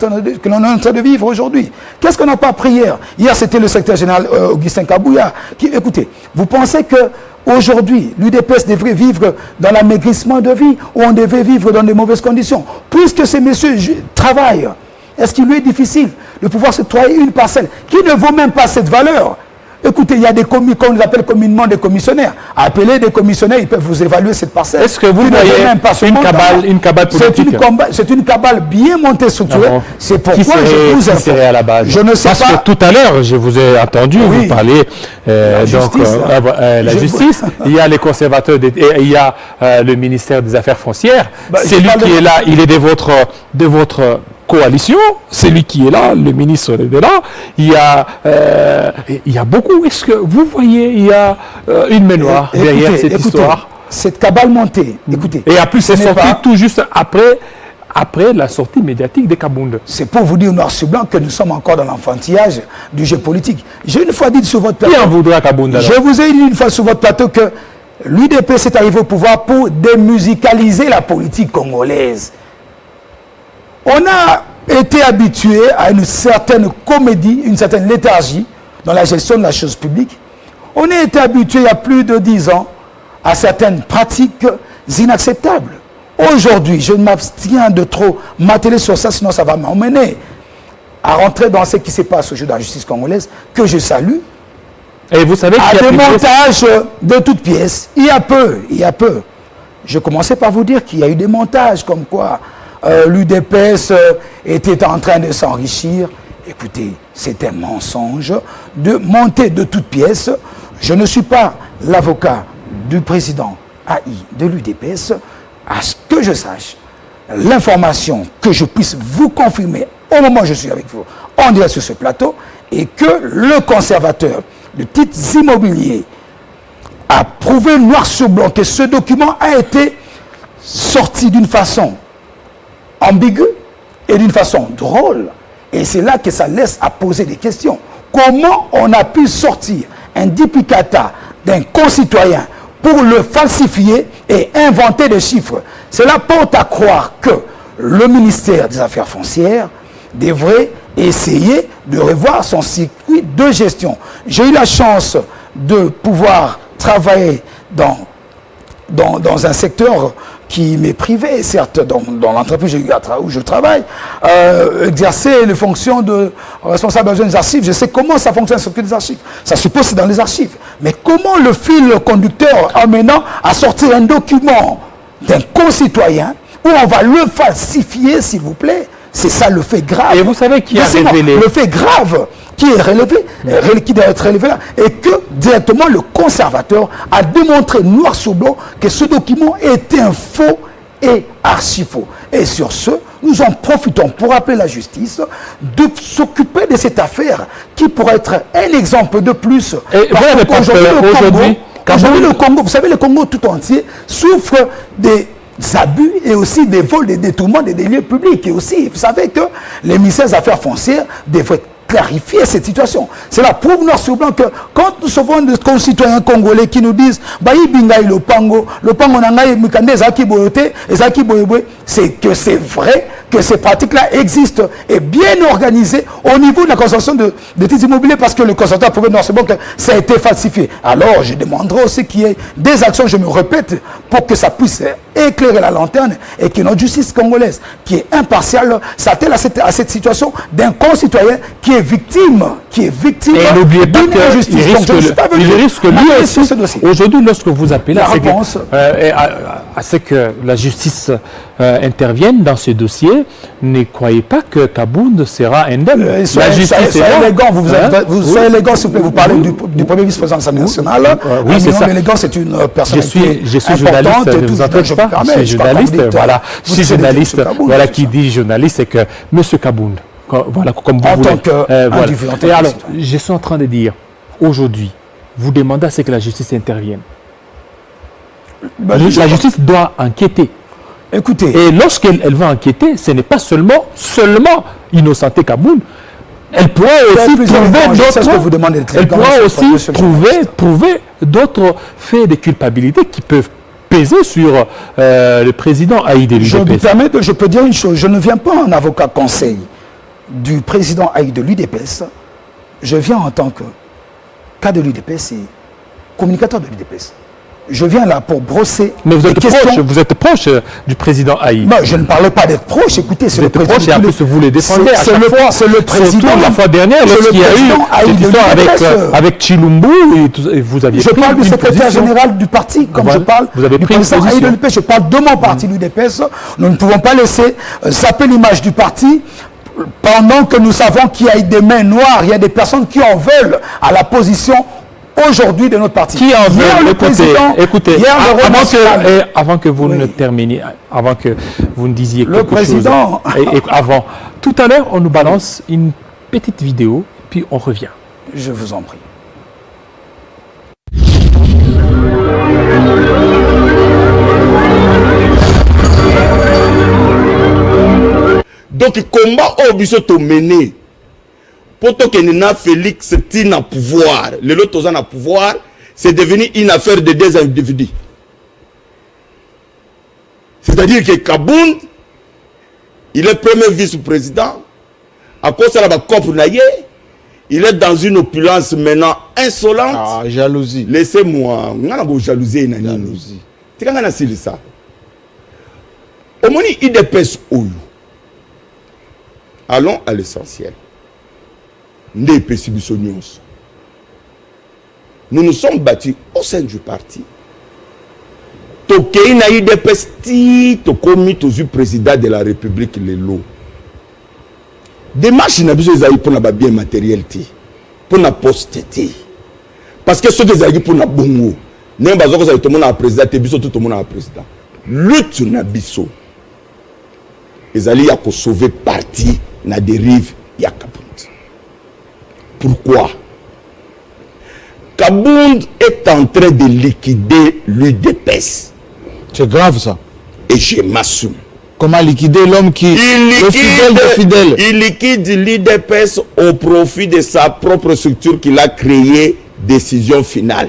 train de vivre aujourd'hui. Qu'est-ce qu'on n'a pas appris hier? Hier, c'était le secrétaire général Augustin Kabouya qui, écoutez, vous pensez que aujourd'hui, l'UDPS devrait vivre dans l'amaigrissement de vie ou on devait vivre dans de mauvaises conditions? Puisque ces messieurs travaillent, est-ce qu'il lui est difficile de pouvoir se trouver une parcelle qui ne vaut même pas cette valeur? Écoutez, il y a des commis, comme on les appelle communément des commissionnaires. Appelez des commissionnaires, ils peuvent vous évaluer cette parcelle. Est-ce que vous voyez une cabale politique? C'est une cabale bien montée, structurée. C'est pourquoi je vous informe. À la base? Je ne sais Parce pas. que tout à l'heure, je vous ai entendu vous parler la justice. Il y a les conservateurs, il y a le ministère des Affaires foncières. C'est lui qui est là, il est de votre coalition, c'est lui qui est là, le ministre est là, il y a beaucoup. Est-ce que vous voyez, il y a une main noire derrière cette histoire? Cette cabale montée, écoutez. Et en plus, c'est sorti tout juste après la sortie médiatique des Kabound. C'est pour vous dire noir sur blanc que nous sommes encore dans l'enfantillage du jeu politique. J'ai une fois dit sur votre plateau... Qui en voudra Kabound? Je vous ai dit une fois sur votre plateau que l'UDPS est arrivé au pouvoir pour démusicaliser la politique congolaise. On a été habitué à une certaine comédie, une certaine léthargie dans la gestion de la chose publique. On a été habitué il y a plus de 10 ans à certaines pratiques inacceptables. Aujourd'hui, je m'abstiens de trop m'atteler sur ça, sinon ça va m'emmener à rentrer dans ce qui se passe aujourd'hui dans la justice congolaise, que je salue. Et vous savez qu'il y a des montages de toutes pièces. Il y a peu. Je commençais par vous dire qu'il y a eu des montages comme quoi l'UDPS était en train de s'enrichir. Écoutez, c'est un mensonge de monter de toutes pièces. Je ne suis pas l'avocat du président AI de l'UDPS. À ce que je sache, l'information que je puisse vous confirmer au moment où je suis avec vous, en direct sur ce plateau, est que le conservateur de titres immobiliers a prouvé noir sur blanc que ce document a été sorti d'une façon ambiguë et d'une façon drôle. Et c'est là que ça laisse à poser des questions. Comment on a pu sortir un duplicata d'un concitoyen pour le falsifier et inventer des chiffres? Cela porte à croire que le ministère des Affaires foncières devrait essayer de revoir son circuit de gestion. J'ai eu la chance de pouvoir travailler dans un secteur qui m'est privé, certes, dans l'entreprise où je travaille, exercer les fonctions de responsable des archives. Je sais comment ça fonctionne, ce des archives. Ça suppose que c'est dans les archives. Mais comment le fil conducteur amenant à sortir un document d'un concitoyen où on va le falsifier, s'il vous plaît? C'est ça le fait grave. Et vous savez qui a révélé le fait grave qui est relevé, qui doit être relevé là, et que directement le conservateur a démontré noir sur blanc que ce document était un faux et archi-faux. Et sur ce, nous en profitons pour appeler la justice de s'occuper de cette affaire qui pourrait être un exemple de plus. Et aujourd'hui, le Congo, vous savez, le Congo tout entier souffre des abus et aussi des vols, des détournements des lieux publics. Et aussi, vous savez que les ministères des Affaires foncières devraient clarifier cette situation. Cela prouve noir sur blanc que quand nous recevons des concitoyens congolais qui nous disent c'est que c'est vrai que ces pratiques-là existent et bien organisées au niveau de la consommation de titres immobiliers, parce que le conservateur a prouvé noir sur blanc que ça a été falsifié. Alors je demanderai aussi qu'il y ait des actions, je me répète, pour que ça puisse éclairer la lanterne et que notre justice congolaise, qui est impartiale, s'attelle à cette situation d'un concitoyen qui est victime et n'oubliez pas qu'il risque lui aussi. Aujourd'hui, lorsque vous appelez à ce que la justice intervienne dans ce dossier, ne croyez pas que Kabound sera indemne. La justice est élégant, soyez élégant, s'il vous plaît, vous parlez du premier vice-président de l'Assemblée nationale. Oui, c'est ça. Élégant, c'est une personnalité je suis journaliste, ne vous en faites pas. Je suis journaliste, voilà. Je suis journaliste, voilà, qui dit journaliste, c'est que M. Kabound, voilà, comme vous voulez. Et alors, je suis en train de dire, aujourd'hui, vous demandez à ce que la justice intervienne. La justice doit enquêter. Écoutez. Et lorsqu'elle va enquêter, ce n'est pas seulement innocenter Kabound. Elle pourra aussi prouver d'autres faits de culpabilité qui peuvent peser sur le président AI de l'UDPS. Je peux dire une chose, je ne viens pas en avocat conseil du président AI de l'UDPS, je viens en tant que cas de l'UDPS et communicateur de l'UDPS. Je viens là pour brosser. Mais vous êtes proche du président AI. Non, je ne parlais pas d'être proche. Écoutez, c'est le président. Proche et en plus vous les défendez à chaque fois. C'est le président. Surtout la fois dernière, lorsqu'il y a eu cette histoire avec Chilumbu, et vous aviez pris une position. Je parle du secrétaire général du parti, comme je parle du président AI de l'UDPS. Je parle de mon parti, l'UDPS. Nous ne pouvons pas laisser zapper l'image du parti pendant que nous savons qu'il y a des mains noires, il y a des personnes qui en veulent à la position aujourd'hui de notre parti. Qui en veut? Écoutez, avant que vous ne terminiez, avant que vous ne disiez quelque chose, et avant, tout à l'heure, on nous balance une petite vidéo, puis on revient. Je vous en prie. Donc, combat au biseau mené. Pour que Nina Félix tient à pouvoir, le lot à pouvoir, c'est devenu une affaire de deux individus. C'est-à-dire que Kabound, il est premier vice-président, à cause de la COP naïe, Il est dans une opulence maintenant insolente. Ah, jalousie. Laissez-moi. Jalousie. Tu as ça. Au moins, il dépêche où. Allons à l'essentiel. Nous nous sommes battus au sein du parti. Tokei na UDPS ti to komi to zu président de la République lelo. Démarche na biso ezali pour na bien matériel ti, pour na poste ti. Parce que ceux qui ezali pour na bongo, nem bazoko za to mona président te biso tout mona président. Lutte na biso. Ezali ya ko sauver parti na dérive ya Kabund. Pourquoi? Kabund est en train de liquider l'UDPS. C'est grave ça. Et je m'assume. Comment liquider l'homme qui est fidèle? Il liquide l'UDPS au profit de sa propre structure qu'il a créée. Décision finale.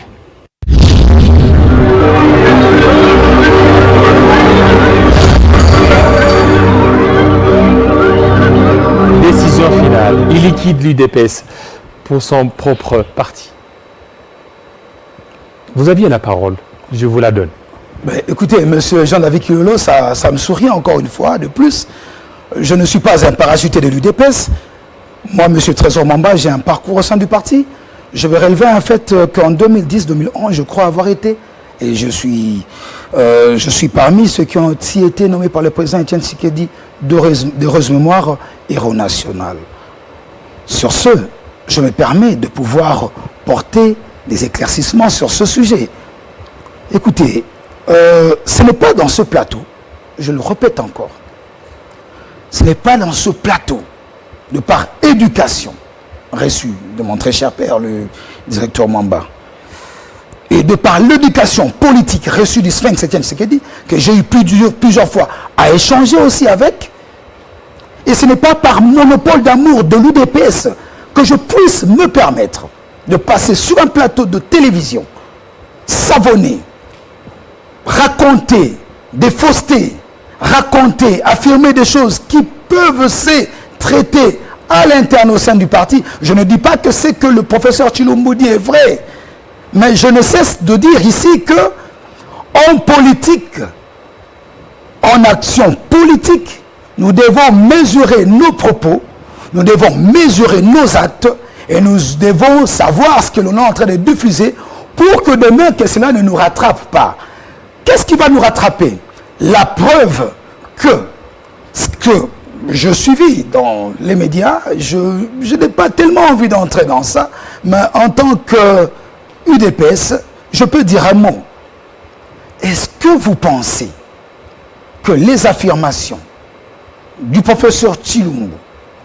Décision finale. Il liquide l'UDPS pour son propre parti. Vous aviez la parole, je vous la donne. Ben, écoutez, monsieur Jean-David Kilolo, ça me sourit encore une fois de plus. Je ne suis pas un parachuté de l'UDPS. Moi, monsieur Trésor Mamba, j'ai un parcours au sein du parti. Je vais relever un fait qu'en 2010-2011, je crois avoir été, et je suis parmi ceux qui ont été nommés par le président Etienne Tshisekedi d'heureuse mémoire héros national. Sur ce, je me permets de pouvoir porter des éclaircissements sur ce sujet. Écoutez, ce n'est pas dans ce plateau, je le répète encore, ce n'est pas dans ce plateau, de par éducation reçue de mon très cher père, le directeur Mamba, et de par l'éducation politique reçue du Sphinx Etienne Tshisekedi, que j'ai eu plusieurs fois à échanger aussi avec, et ce n'est pas par monopole d'amour de l'UDPS que je puisse me permettre de passer sur un plateau de télévision, savonner, raconter des faussetés, raconter, affirmer des choses qui peuvent se traiter à l'interne au sein du parti. Je ne dis pas que c'est que le professeur Tshilombo dit est vrai, mais je ne cesse de dire ici que en politique, en action politique, nous devons mesurer nos propos, nous devons mesurer nos actes et nous devons savoir ce que l'on est en train de diffuser pour que demain, que cela ne nous rattrape pas. Qu'est-ce qui va nous rattraper? La preuve que ce que je suivis dans les médias, je n'ai pas tellement envie d'entrer dans ça, mais en tant que UDPS, je peux dire un mot. Est-ce que vous pensez que les affirmations du professeur Tshilombo,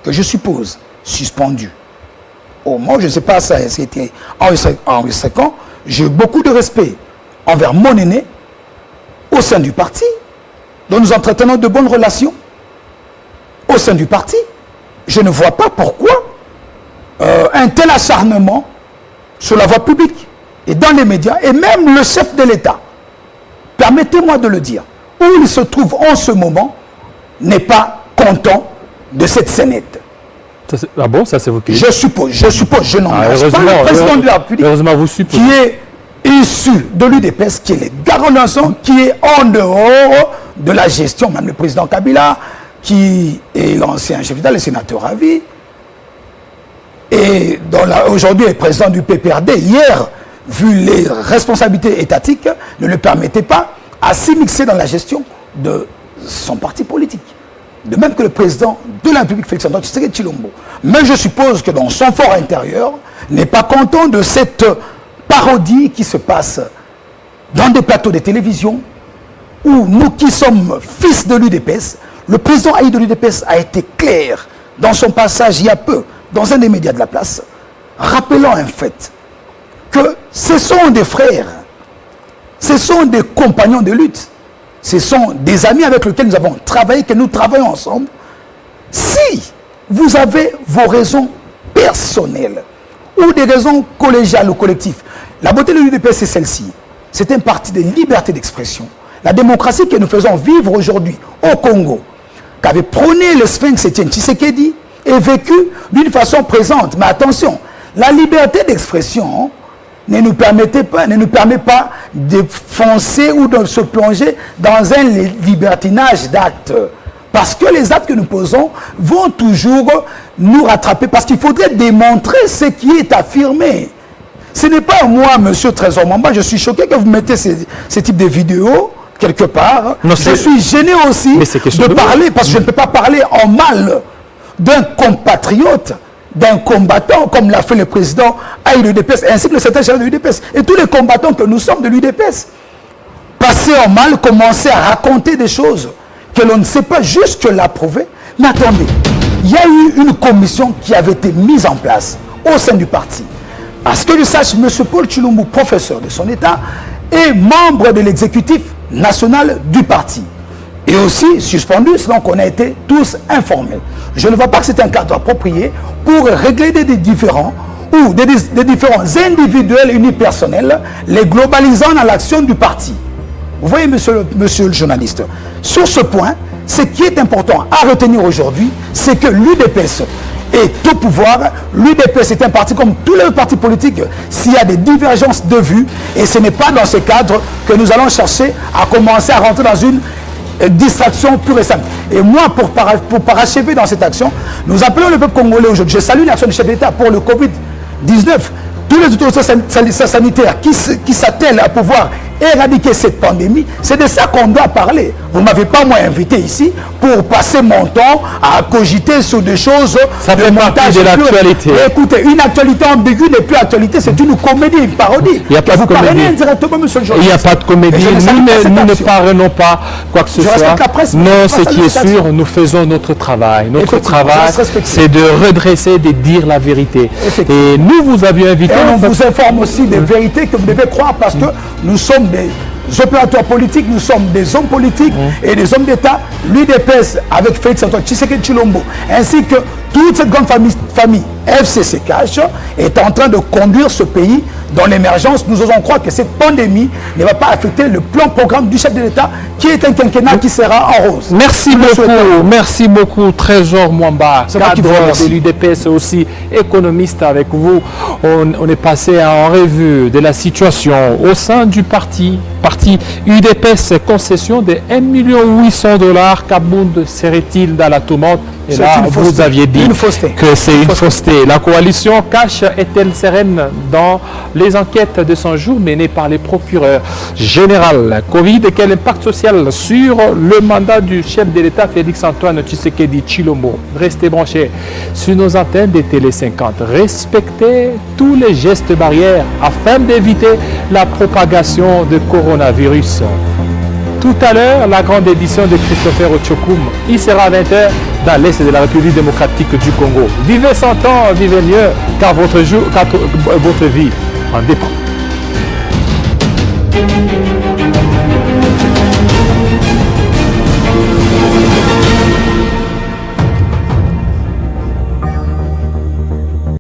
que je suppose suspendu, au moins je ne sais pas ça, c'était enregistré quand, j'ai beaucoup de respect envers mon aîné au sein du parti, dont nous entretenons de bonnes relations au sein du parti. Je ne vois pas pourquoi un tel acharnement sur la voie publique et dans les médias, et même le chef de l'État, permettez-moi de le dire, où il se trouve en ce moment, n'est pas content de cette scénette. Ah bon, ça c'est vous qui... Je suppose, je n'engage pas le président de la République qui est issu de l'UDPS, qui est le garant d'un son, qui est en dehors de la gestion, même le président Kabila, qui est l'ancien chef d'État, le sénateur à vie, et aujourd'hui est président du PPRD. Hier, vu les responsabilités étatiques, ne le permettait pas à s'immiscer dans la gestion de son parti politique. De même que le président de la République, Félix-Antoine Tshisekedi Tshilombo. Mais je suppose que dans son fort intérieur, n'est pas content de cette parodie qui se passe dans des plateaux de télévision où nous qui sommes fils de l'UDPS, le président Haït de l'UDPS a été clair dans son passage il y a peu dans un des médias de la place, rappelant un fait, que ce sont des frères, ce sont des compagnons de lutte, ce sont des amis avec lesquels nous avons travaillé, que nous travaillons ensemble. Si vous avez vos raisons personnelles ou des raisons collégiales ou collectives, la beauté de l'UDPS c'est celle-ci. C'est un parti de liberté d'expression. La démocratie que nous faisons vivre aujourd'hui au Congo, qu'avait prôné le Sphinx Etienne Tshisekedi est vécue d'une façon présente. Mais attention, la liberté d'expression ne nous permet pas de foncer ou de se plonger dans un libertinage d'actes. Parce que les actes que nous posons vont toujours nous rattraper. Parce qu'il faudrait démontrer ce qui est affirmé. Ce n'est pas moi, monsieur Trésor Mamba, je suis choqué que vous mettez ce type de vidéos quelque part. Non, je suis gêné aussi de parler, parce que je ne peux pas parler en mal d'un compatriote, d'un combattant, comme l'a fait le président à l'UDPS, ainsi que le secrétaire général de l'UDPS. Et tous les combattants que nous sommes de l'UDPS. Passer en mal, commencer à raconter des choses que l'on ne sait pas jusque-là prouver. Mais attendez, il y a eu une commission qui avait été mise en place au sein du parti. À ce que je sache, M. Paul Tshilombo, professeur de son État, est membre de l'exécutif national du parti. Et aussi suspendu, donc on a été tous informés. Je ne vois pas que c'est un cadre approprié pour régler des différends ou des différends individuels unipersonnels, les globalisant dans l'action du parti. Vous voyez, monsieur le journaliste, sur ce point, ce qui est important à retenir aujourd'hui, c'est que l'UDPS est au pouvoir. L'UDPS est un parti comme tous les partis politiques s'il y a des divergences de vues, et ce n'est pas dans ce cadre que nous allons chercher à commencer à rentrer dans une distraction pure et simple. Et moi, pour parachever dans cette action, nous appelons le peuple congolais aujourd'hui. Je salue l'action du chef d'État pour le Covid-19. Tous les autorités sanitaires qui s'attellent à pouvoir éradiquer cette pandémie, c'est de ça qu'on doit parler. Vous ne m'avez pas, moi, invité ici pour passer mon temps à cogiter sur des choses... Ça fait partie de l'actualité. Écoutez, une actualité ambiguë n'est plus actualité, c'est une comédie, une parodie. Il n'y a pas de comédie. Indirectement, monsieur le Il n'y a pas de comédie. Nous ne parlons pas quoi que ce soit. Non, ce qui est sûr, nous faisons notre travail. Notre travail, c'est de redresser, de dire la vérité. Et nous vous avions invité... Et on vous informe aussi des vérités que vous devez croire, parce que nous sommes des opérateurs politiques, nous sommes des hommes politiques et des hommes d'État. L'UDPS avec Félix Antoine Tshisekedi Tshilombo, ainsi que toute cette grande famille FCCCH est en train de conduire ce pays dans l'émergence. Nous osons croire que cette pandémie ne va pas affecter le programme du chef de l'État, qui est un quinquennat qui sera en rose. Merci beaucoup, Trésor Mwamba, cadre de l'UDPS, aussi économiste avec vous. On est passé en revue de la situation au sein du parti UDPS, concession de 1 800 000 $. Kabound serait-il dans la tourmente? Et là, vous aviez dit que c'est une fausseté. La coalition cache est-elle sereine dans les enquêtes de 100 jours menées par les procureurs généraux? Covid, quel impact social sur le mandat du chef de l'État Félix Antoine Tshisekedi Tshilombo? Restez branchés sur nos antennes de Télé 50. Respectez tous les gestes barrières afin d'éviter la propagation de coronavirus. Tout à l'heure, la grande édition de Christopher Ochokoum. Il sera à 20h dans l'Est de la République démocratique du Congo. Vivez 100 ans, vivez mieux, car votre vie en dépend.